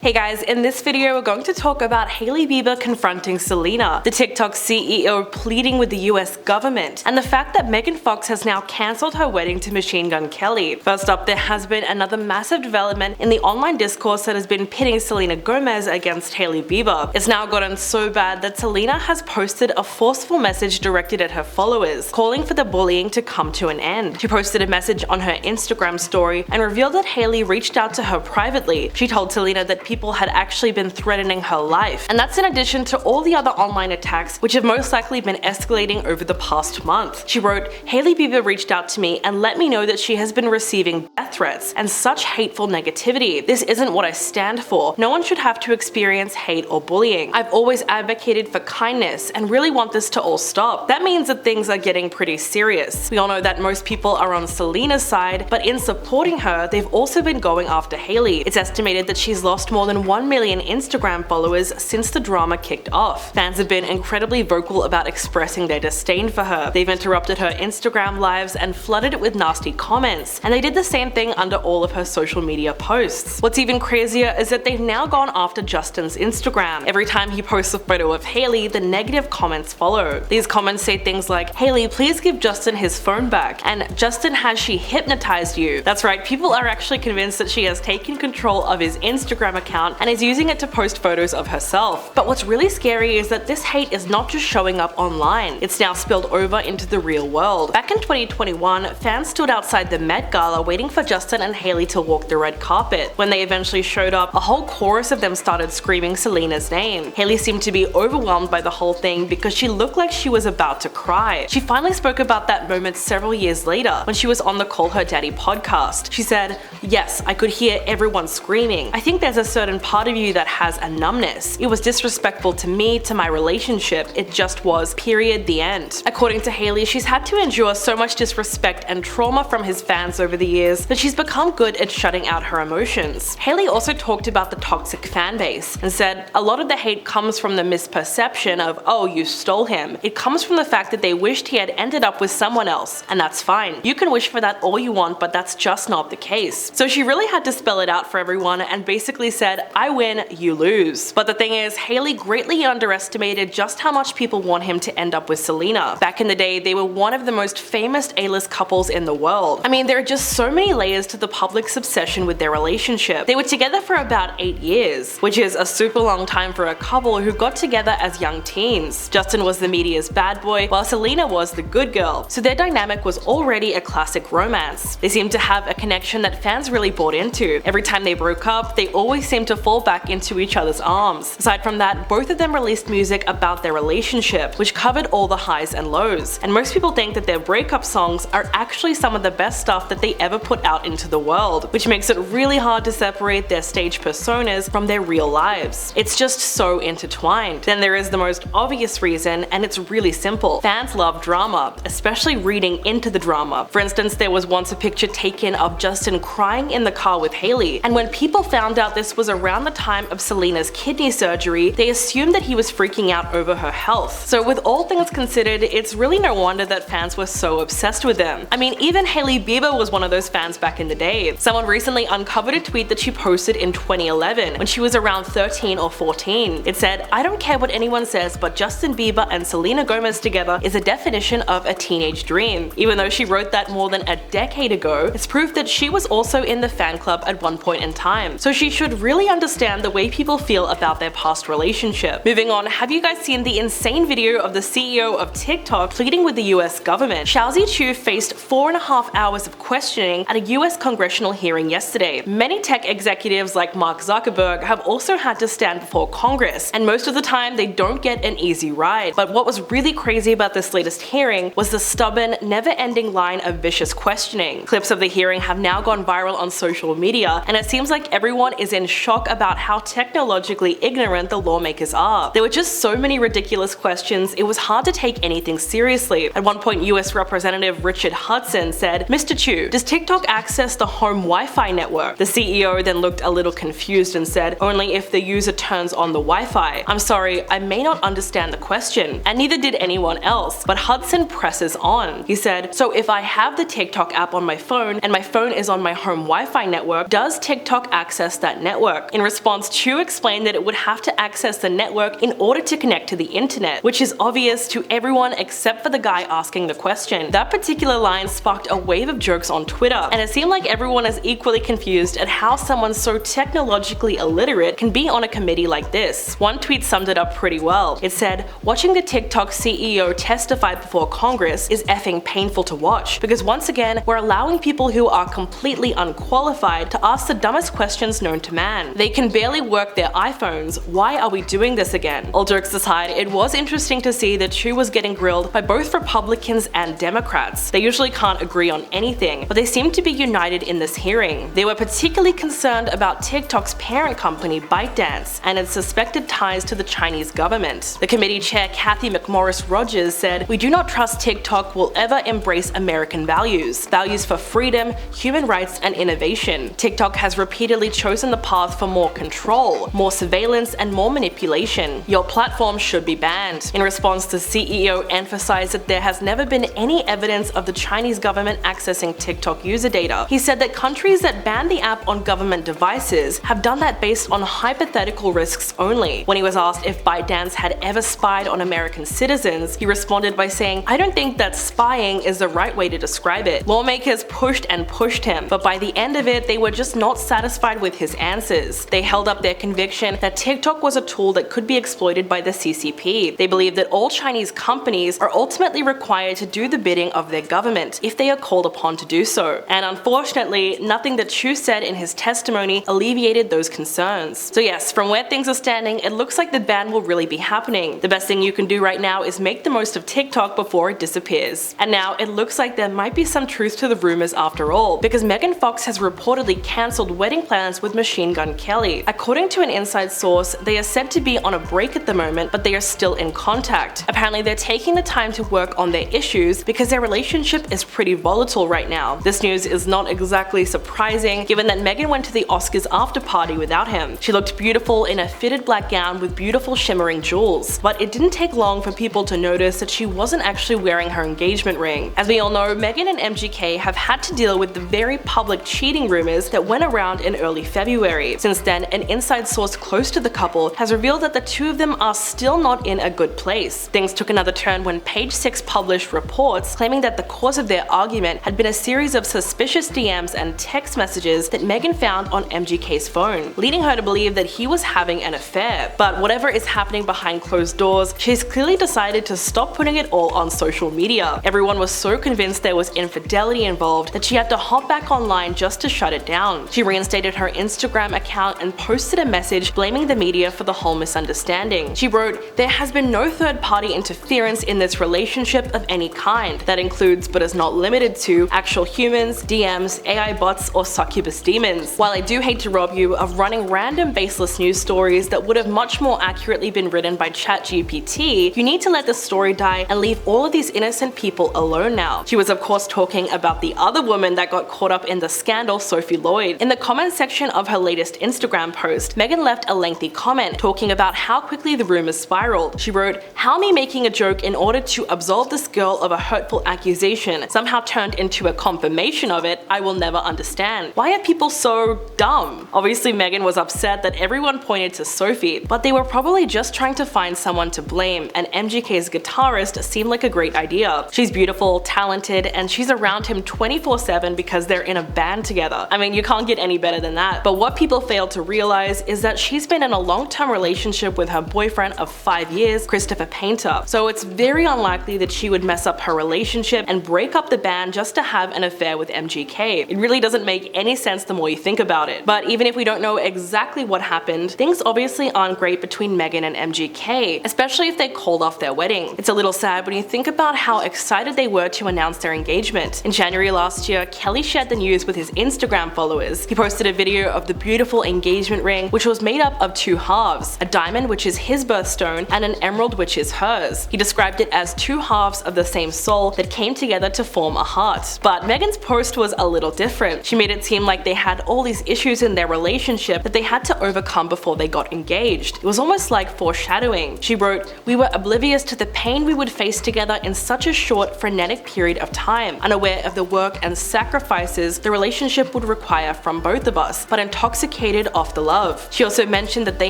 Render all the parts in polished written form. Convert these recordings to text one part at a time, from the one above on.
Hey guys, in this video we're going to talk about Hailey Bieber confronting Selena, the TikTok CEO pleading with the US government, and the fact that Megan Fox has now cancelled her wedding to Machine Gun Kelly. First up, there has been another massive development in the online discourse that has been pitting Selena Gomez against Hailey Bieber. It's now gotten so bad that Selena has posted a forceful message directed at her followers, calling for the bullying to come to an end. She posted a message on her Instagram story and revealed that Hailey reached out to her privately. She told Selena that people had actually been threatening her life, and that's in addition to all the other online attacks which have most likely been escalating over the past month. She wrote, "Hailey Bieber reached out to me and let me know that she has been receiving death threats and such hateful negativity. This isn't what I stand for. No one should have to experience hate or bullying. I've always advocated for kindness and really want this to all stop." That means that things are getting pretty serious. We all know that most people are on Selena's side, but in supporting her, they've also been going after Hailey. It's estimated that she's lost more than 1 million Instagram followers since the drama kicked off. Fans have been incredibly vocal about expressing their disdain for her. They've interrupted her Instagram lives and flooded it with nasty comments, and they did the same thing under all of her social media posts. What's even crazier is that they've now gone after Justin's Instagram. Every time he posts a photo of Hailey, the negative comments follow. These comments say things like, "Hailey, please give Justin his phone back," and "Justin, has she hypnotized you?" That's right, people are actually convinced that she has taken control of his Instagram account and is using it to post photos of herself. But what's really scary is that this hate is not just showing up online, it's now spilled over into the real world. Back in 2021, fans stood outside the Met Gala waiting for Justin and Hailey to walk the red carpet. When they eventually showed up, a whole chorus of them started screaming Selena's name. Hailey seemed to be overwhelmed by the whole thing because she looked like she was about to cry. She finally spoke about that moment several years later when she was on the Call Her Daddy podcast. She said, "Yes, I could hear everyone screaming. I think there's a certain part of you that has a numbness. It was disrespectful to me, to my relationship. It just was, period, the end." According to Hailey, she's had to endure so much disrespect and trauma from his fans over the years that she's become good at shutting out her emotions. Hailey also talked about the toxic fan base and said, "A lot of the hate comes from the misperception of, oh, you stole him. It comes from the fact that they wished he had ended up with someone else, and that's fine. You can wish for that all you want, but that's just not the case." So she really had to spell it out for everyone and basically said, "I win, you lose." But the thing is, Hailey greatly underestimated just how much people want him to end up with Selena. Back in the day, they were one of the most famous A-list couples in the world. I mean, there are just so many layers to the public's obsession with their relationship. They were together for about 8 years, which is a super long time for a couple who got together as young teens. Justin was the media's bad boy, while Selena was the good girl, so their dynamic was already a classic romance. They seemed to have a connection that fans really bought into. Every time they broke up, they always seemed to fall back into each other's arms. Aside from that, both of them released music about their relationship, which covered all the highs and lows, and most people think that their breakup songs are actually some of the best stuff that they ever put out into the world, which makes it really hard to separate their stage personas from their real lives. It's just so intertwined. Then there is the most obvious reason, and it's really simple. Fans love drama, especially reading into the drama. For instance, there was once a picture taken of Justin crying in the car with Hailey, and when people found out this was around the time of Selena's kidney surgery, they assumed that he was freaking out over her health. So with all things considered, it's really no wonder that fans were so obsessed with them. I mean, even Hailey Bieber was one of those fans back in the day. Someone recently uncovered a tweet that she posted in 2011 when she was around 13 or 14. It said, "I don't care what anyone says, but Justin Bieber and Selena Gomez together is a definition of a teenage dream." Even though she wrote that more than a decade ago, it's proof that she was also in the fan club at one point in time. So she should really understand the way people feel about their past relationship. Moving on, have you guys seen the insane video of the CEO of TikTok pleading with the US government? Xiaozi Chu faced 4.5 hours of questioning at a US congressional hearing yesterday. Many tech executives like Mark Zuckerberg have also had to stand before Congress, and most of the time they don't get an easy ride. But what was really crazy about this latest hearing was the stubborn, never-ending line of vicious questioning. Clips of the hearing have now gone viral on social media, and it seems like everyone is in shock about how technologically ignorant the lawmakers are. There were just so many ridiculous questions, it was hard to take anything seriously. At one point, US Representative Richard Hudson said, "Mr. Chu, does TikTok access the home Wi-Fi network?" The CEO then looked a little confused and said, "Only if the user turns on the Wi-Fi. I'm sorry, I may not understand the question," and neither did anyone else. But Hudson presses on. He said, "So if I have the TikTok app on my phone and my phone is on my home Wi-Fi network, does TikTok access that network?" network. In response, Chu explained that it would have to access the network in order to connect to the internet, which is obvious to everyone except for the guy asking the question. That particular line sparked a wave of jokes on Twitter, and it seemed like everyone is equally confused at how someone so technologically illiterate can be on a committee like this. One tweet summed it up pretty well. It said, "Watching the TikTok CEO testify before Congress is effing painful to watch, because once again, we're allowing people who are completely unqualified to ask the dumbest questions known to man. They can barely work their iPhones. Why are we doing this again?" All jokes aside, it was interesting to see that Chu was getting grilled by both Republicans and Democrats. They usually can't agree on anything, but they seem to be united in this hearing. They were particularly concerned about TikTok's parent company ByteDance and its suspected ties to the Chinese government. The committee chair Kathy McMorris Rogers said, "We do not trust TikTok will ever embrace American values for freedom, human rights, and innovation. TikTok has repeatedly chosen the path for more control, more surveillance, and more manipulation. Your platform should be banned." In response, the CEO emphasized that there has never been any evidence of the Chinese government accessing TikTok user data. He said that countries that ban the app on government devices have done that based on hypothetical risks only. When he was asked if ByteDance had ever spied on American citizens, he responded by saying, "I don't think that spying is the right way to describe it. Lawmakers pushed and pushed him, but by the end of it, they were just not satisfied with his answers. They held up their conviction that TikTok was a tool that could be exploited by the CCP. They believe that all Chinese companies are ultimately required to do the bidding of their government if they are called upon to do so." And unfortunately, nothing that Chu said in his testimony alleviated those concerns. So yes, from where things are standing, it looks like the ban will really be happening. The best thing you can do right now is make the most of TikTok before it disappears. And now it looks like there might be some truth to the rumors after all, because Megan Fox has reportedly cancelled wedding plans with Machine Gun Kelly. According to an inside source, they are said to be on a break at the moment, but they are still in contact. Apparently they're taking the time to work on their issues because their relationship is pretty volatile right now. This news is not exactly surprising given that Megan went to the Oscars after party without him. She looked beautiful in a fitted black gown with beautiful shimmering jewels, but it didn't take long for people to notice that she wasn't actually wearing her engagement ring. As we all know, Megan and MGK have had to deal with the very public cheating rumors that went around in early February. Since then, an inside source close to the couple has revealed that the two of them are still not in a good place. Things took another turn when Page Six published reports claiming that the cause of their argument had been a series of suspicious DMs and text messages that Megan found on MGK's phone, leading her to believe that he was having an affair. But whatever is happening behind closed doors, she's clearly decided to stop putting it all on social media. Everyone was so convinced there was infidelity involved that she had to hop back online just to shut it down. She reinstated her Instagram account and posted a message blaming the media for the whole misunderstanding. She wrote, "There has been no third-party interference in this relationship of any kind. That includes, but is not limited to, actual humans, DMs, AI bots, or succubus demons. While I do hate to rob you of running random baseless news stories that would have much more accurately been written by ChatGPT, you need to let the story die and leave all of these innocent people alone now." She was of course talking about the other woman that got caught up in the scandal, Sophie Lloyd. In the comment section of her latest Instagram post, Megan left a lengthy comment talking about how quickly the rumors spiraled. She wrote, "How me making a joke in order to absolve this girl of a hurtful accusation somehow turned into a confirmation of it, I will never understand. Why are people so dumb?" Obviously Megan was upset that everyone pointed to Sophie, but they were probably just trying to find someone to blame, and MGK's guitarist seemed like a great idea. She's beautiful, talented, and she's around him 24/7 because they're in a band together. I mean, you can't get any better than that. But what people fail to realize is that she's been in a long-term relationship with her boyfriend of 5 years, Christopher Painter, so it's very unlikely that she would mess up her relationship and break up the band just to have an affair with MGK. It really doesn't make any sense the more you think about it. But even if we don't know exactly what happened, things obviously aren't great between Megan and MGK, especially if they called off their wedding. It's a little sad when you think about how excited they were to announce their engagement. In January last year, Kelly shared the news with his Instagram followers. He posted a video of the beautiful engagement ring, which was made up of two halves, a diamond which is his birthstone and an emerald which is hers. He described it as two halves of the same soul that came together to form a heart. But Megan's post was a little different. She made it seem like they had all these issues in their relationship that they had to overcome before they got engaged. It was almost like foreshadowing. She wrote, "We were oblivious to the pain we would face together in such a short, frenetic period of time, unaware of the work and sacrifices the relationship would require from both of us, but intoxicated reciprocated off the love. She also mentioned that they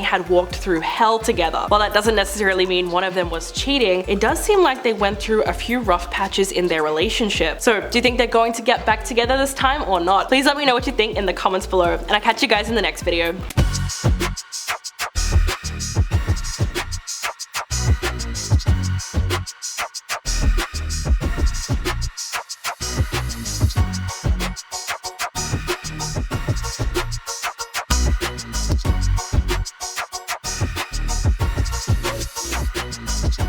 had walked through hell together. While that doesn't necessarily mean one of them was cheating, it does seem like they went through a few rough patches in their relationship. So do you think they're going to get back together this time or not? Please let me know what you think in the comments below, and I'll catch you guys in the next video.